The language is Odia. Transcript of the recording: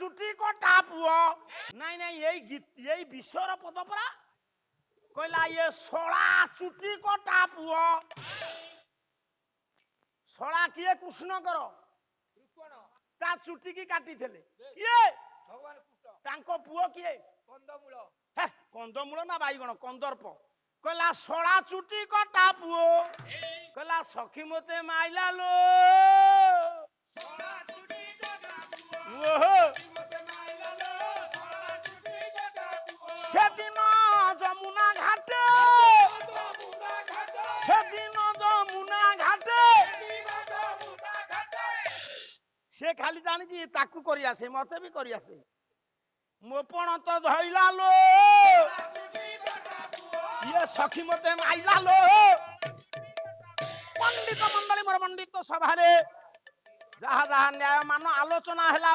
ଚୁଟି କଟା ପୁଅ ନାଇଁ ନାଇଁ ଏଇ ବିଷୟର ପଦ ପରା କହିଲା ଇଏ ଶଳା ଚୁଟି କଟା ପୁଅ ଶଳା କିଏ କୃଷ୍ଣଙ୍କର ତା ଚୁଟି କି କାଟିଥିଲେ କିଏ ତାଙ୍କ ପୁଅ କିଏ କନ୍ଦମୂଳ ନା ବାଇଗଣ କନ୍ଦର୍ପ କହିଲା ଶଳା ଚୁଟି କଟା ପୁଅ କହିଲା ସଖୀ ମତେ ମାଇଲା ଲୋ সেদিন যমুনা ঘাটে সে খালি জানিছি তাকু করি আসে মতে ବି କରି আসে ମୋ ପଣ ତ ଧଇଲା ଲୋ ଇଏ ସଖୀ ମତେ ମାଇଲା ଲୋ ପଣ୍ଡିତ ମଣ୍ଡଳୀ ମୋର ପଣ୍ଡିତ ସଭାରେ ଯାହା ଯାହା ନ୍ୟାୟ ମାନ ଆଲୋଚନା ହେଲା